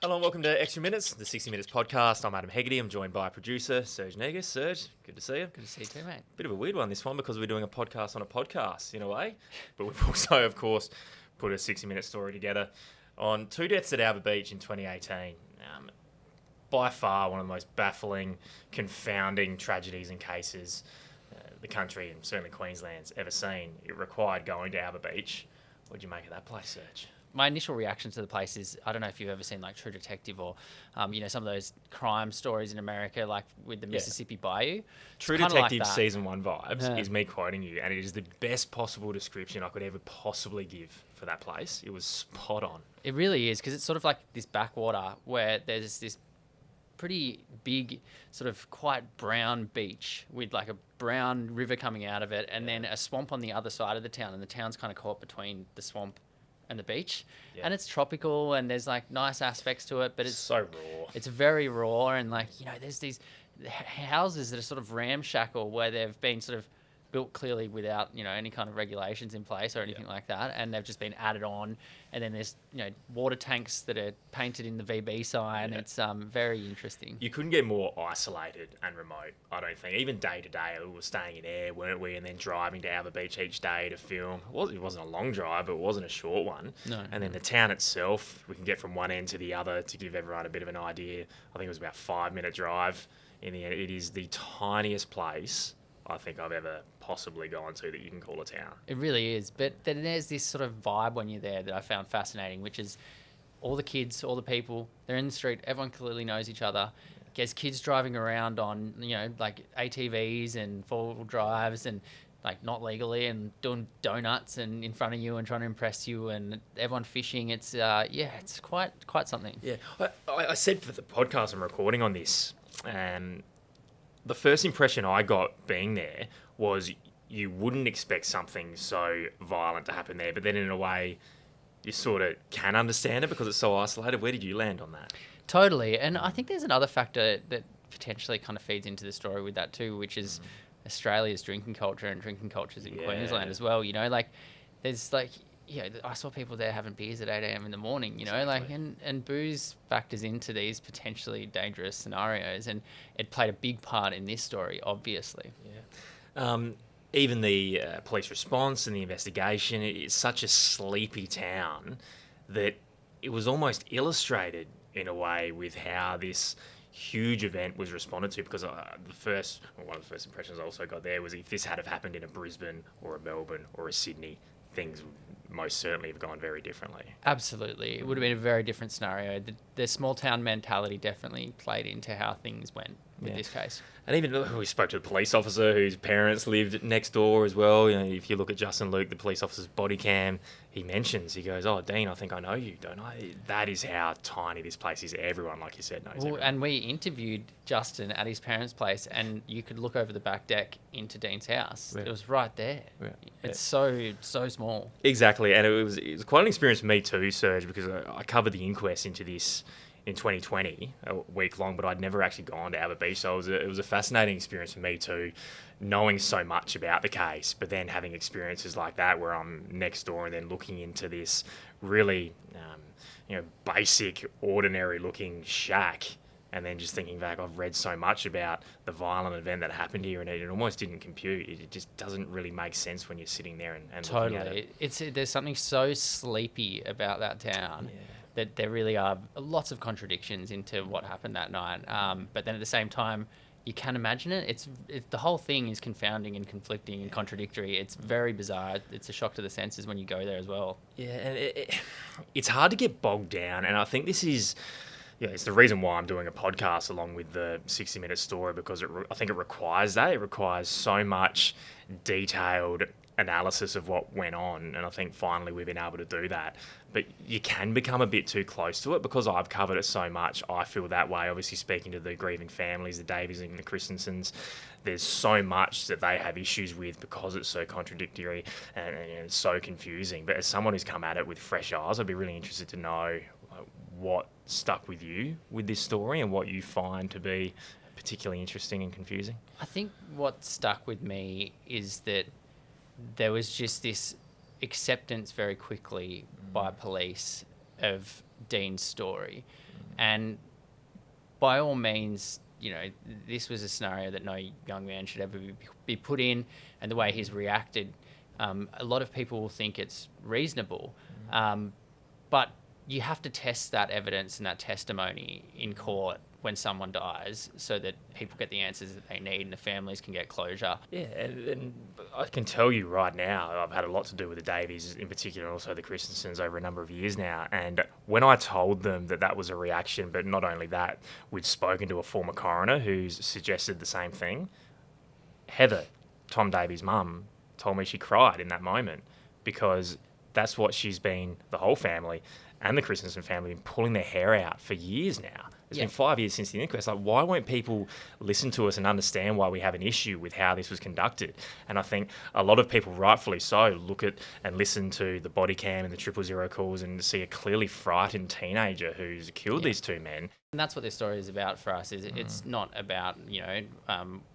Hello and welcome to Extra Minutes, the 60 Minutes podcast. I'm Adam Hegarty. I'm joined by producer Serge Negus. Serge, good to see you. Good to see you too, mate. Bit of a weird one, this one, because we're doing a podcast on a podcast, in a way. But we've also, of course, put a 60-minute story together on two deaths at Alva Beach in 2018. By far one of the most baffling, confounding tragedies and cases the country, and certainly Queensland's, ever seen. It required going to Alva Beach. What did you make of that place, Serge? My initial reaction to the place is, I don't know if you've ever seen like True Detective or, some of those crime stories in America, like with the Mississippi Bayou. True It's kinda Detective like that. Season 1 vibes is me quoting you, and it is the best possible description I could ever possibly give for that place. It was spot on. It really is, because it's sort of like this backwater where there's this pretty big, sort of quite brown beach with like a brown river coming out of it, and then a swamp on the other side of the town, and the town's kind of caught between the swamp and the beach, and it's tropical, and there's like nice aspects to it, but it's so raw. It's very raw, and like, there's these houses that are sort of ramshackle where they've been sort of built clearly without any kind of regulations in place or anything like that, and they've just been added on. And then there's water tanks that are painted in the VB sign. It's very interesting. You couldn't get more isolated and remote, I don't think. Even day to day, we were staying in air, weren't we? And then driving to Alba Beach each day to film. It wasn't a long drive, but it wasn't a short one. No. And then the town itself, we can get from one end to the other to give everyone a bit of an idea. I think it was about a 5-minute drive. In the end, it is the tiniest place I think I've ever possibly gone to that you can call a town. It really is. But then there's this sort of vibe when you're there that I found fascinating, which is all the kids, all the people, they're in the street, everyone clearly knows each other. There's kids driving around on, like ATVs and four-wheel drives and like not legally, and doing donuts and in front of you and trying to impress you, and everyone fishing. It's, it's quite something. Yeah. I said for the podcast I'm recording on this, the first impression I got being there was you wouldn't expect something so violent to happen there, but then in a way you sort of can understand it because it's so isolated. Where did you land on that? Totally. And I think there's another factor that potentially kind of feeds into the story with that too, which is Australia's drinking culture and drinking cultures in Queensland as well. Like there's like, I saw people there having beers at 8 a.m. in the morning, and booze factors into these potentially dangerous scenarios, and it played a big part in this story, obviously. Yeah. Even the police response and the investigation, it's such a sleepy town that it was almost illustrated in a way with how this huge event was responded to, because one of the first impressions I also got there was if this had have happened in a Brisbane or a Melbourne or a Sydney, things would most certainly have gone very differently. Absolutely. It would have been a very different scenario. The small town mentality definitely played into how things went with this case. And even we spoke to the police officer whose parents lived next door as well. If you look at Justin Luke, the police officer's body cam, he goes, "Oh, Dean, I think I know you, don't I?" That is how tiny this place is. Everyone, like you said, knows everyone. And we interviewed Justin at his parents' place, and you could look over the back deck into Dean's house. Yeah. It was right there. Yeah. It's so small. Exactly, and it was quite an experience for me too, Serge, because I covered the inquest into this in 2020, a week long, but I'd never actually gone to Alba Beach, so it was a fascinating experience for me too, knowing so much about the case, but then having experiences like that where I'm next door and then looking into this really, basic, ordinary-looking shack, and then just thinking back, I've read so much about the violent event that happened here, and it almost didn't compute. It just doesn't really make sense when you're sitting there and looking at it. There's something so sleepy about that town. Yeah. That there really are lots of contradictions into what happened that night. But then at the same time, you can imagine it. The whole thing is confounding and conflicting and contradictory. It's very bizarre. It's a shock to the senses when you go there as well. Yeah, and it's hard to get bogged down. And I think this is, it's the reason why I'm doing a podcast along with the 60-minute story, because I think it requires that. It requires so much detailed analysis of what went on, and I think finally we've been able to do that. But you can become a bit too close to it, because I've covered it so much. I feel that way, obviously speaking to the grieving families, the Davies and the Christensens. There's so much that they have issues with because it's so contradictory and it's so confusing. But as someone who's come at it with fresh eyes, I'd be really interested to know what stuck with you with this story and what you find to be particularly interesting and confusing. I think what stuck with me is that there was just this acceptance very quickly by police of Dean's story. And by all means, you know, this was a scenario that no young man should ever be put in, and the way he's reacted, a lot of people will think it's reasonable. But you have to test that evidence and that testimony in court when someone dies, so that people get the answers that they need and the families can get closure. Yeah, and I can tell you right now, I've had a lot to do with the Davies in particular, and also the Christensens over a number of years now. And when I told them that that was a reaction, but not only that, we'd spoken to a former coroner who's suggested the same thing. Heather, Tom Davies' mum, told me she cried in that moment, because that's what she's been, the whole family and the Christensen family, been pulling their hair out for years now. It's been 5 years since the inquest. Like, why won't people listen to us and understand why we have an issue with how this was conducted? And I think a lot of people, rightfully so, look at and listen to the body cam and the 000 calls and see a clearly frightened teenager who's killed these two men. And that's what this story is about for us. Is it's not about, you know,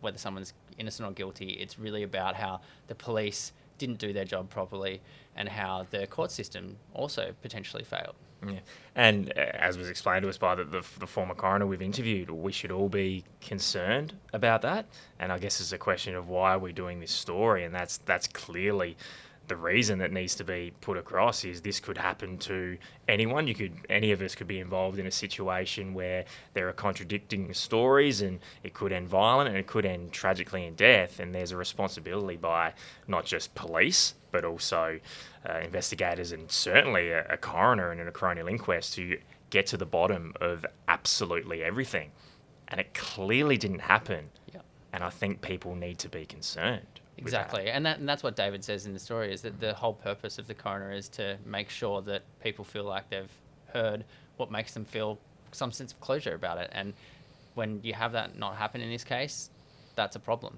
whether someone's innocent or guilty. It's really about how the police didn't do their job properly and how the court system also potentially failed. Yeah. And as was explained to us by the former coroner we've interviewed, we should all be concerned about that. And I guess it's a question of why are we doing this story? And that's clearly the reason that needs to be put across, is this could happen to anyone. Any of us could be involved in a situation where there are contradicting stories, and it could end violent and it could end tragically in death. And there's a responsibility by not just police, but also investigators and certainly a coroner and a coronial inquest to get to the bottom of absolutely everything. And it clearly didn't happen. Yep. And I think people need to be concerned. Exactly. And that's what David says in the story, is that the whole purpose of the coroner is to make sure that people feel like they've heard what makes them feel some sense of closure about it. And when you have that not happen in this case, that's a problem.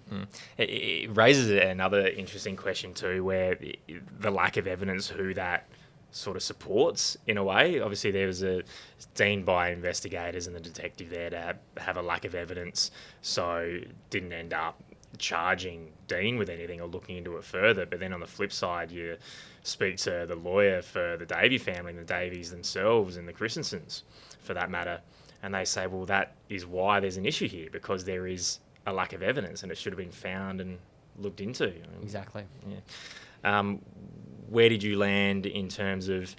It raises another interesting question too, where the lack of evidence who that sort of supports, in a way. Obviously there was deemed by investigators and the detective there to have a lack of evidence, so didn't end up charging Dean with anything or looking into it further. But then on the flip side, you speak to the lawyer for the Davey family and the Davies themselves and the Christensens for that matter, and they say, well, that is why there's an issue here, because there is a lack of evidence and it should have been found and looked into. Exactly. Yeah. Where did you land in terms of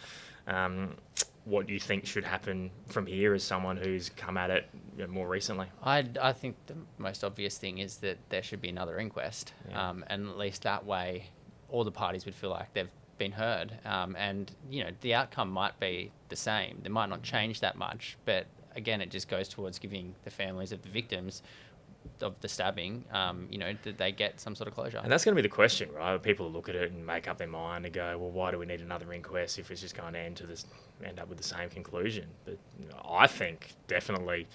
what you think should happen from here as someone who's come at it more recently? I think the most obvious thing is that there should be another inquest, and at least that way all the parties would feel like they've been heard, and you know, the outcome might be the same. They might not change that much, but again, it just goes towards giving the families of the victims of the stabbing, you know, that they get some sort of closure. And that's going to be the question, right? People look at it and make up their mind and go, well, why do we need another inquest if it's just going to end up with the same conclusion? But you know, I think definitely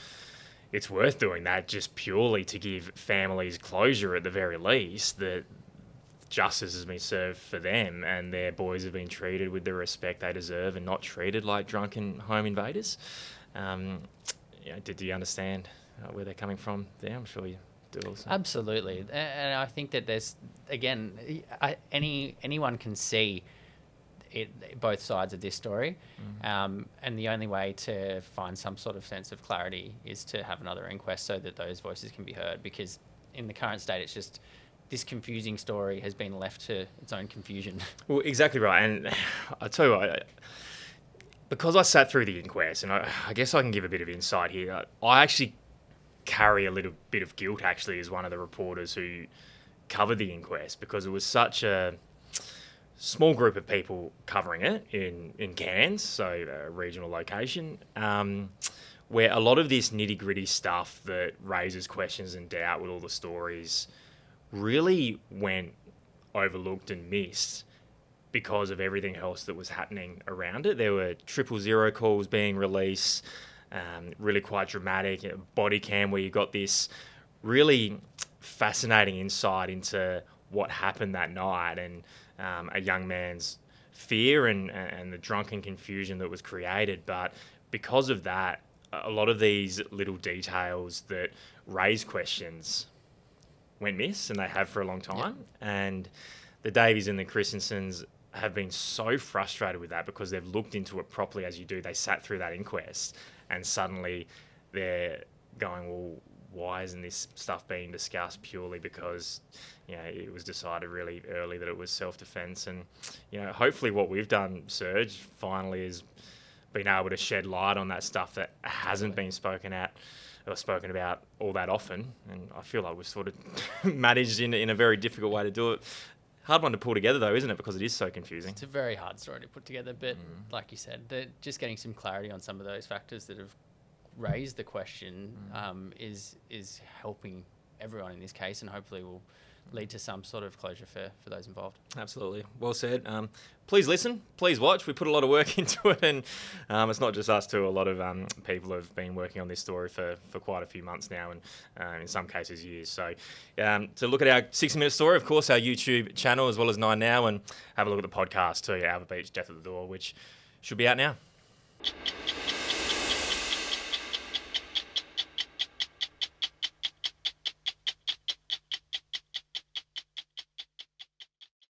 it's worth doing that, just purely to give families closure at the very least, that justice has been served for them and their boys have been treated with the respect they deserve and not treated like drunken home invaders. Did you understand where they're coming from there? I'm sure you do also. Absolutely. And I think that there's, again, anyone can see both sides of this story, and the only way to find some sort of sense of clarity is to have another inquest so that those voices can be heard, because in the current state it's just this confusing story has been left to its own confusion. Well, exactly right. And I tell you what, because I sat through the inquest, and I guess I can give a bit of insight here, I actually carry a little bit of guilt actually as one of the reporters who covered the inquest, because it was such a small group of people covering it in Cairns, so a regional location, where a lot of this nitty-gritty stuff that raises questions and doubt with all the stories really went overlooked and missed because of everything else that was happening around it. There were 000 calls being released, really quite dramatic, body cam where you got this really fascinating insight into what happened that night, and a young man's fear and the drunken confusion that was created. But because of that, a lot of these little details that raise questions went miss, and they have for a long time. And the Davies and the Christensens have been so frustrated with that because they've looked into it properly as you do. They sat through that inquest and suddenly they're going, well, why isn't this stuff being discussed purely because, it was decided really early that it was self-defense. And, hopefully what we've done, Serge, finally is been able to shed light on that stuff that hasn't been spoken about all that often. And I feel like we've sort of managed in a very difficult way to do it. Hard one to pull together though, isn't it? Because it is so confusing. It's a very hard story to put together, but like you said, just getting some clarity on some of those factors that have raised the question is helping everyone in this case, and hopefully will lead to some sort of closure for those involved. Absolutely. Well said. Please listen. Please watch. We put a lot of work into it, and it's not just us too. A lot of people have been working on this story for quite a few months now, and in some cases years. So to look at our 60-minute story, of course, our YouTube channel as well as 9 Now, and have a look at the podcast too, Alva Beach, Death at the Door, which should be out now.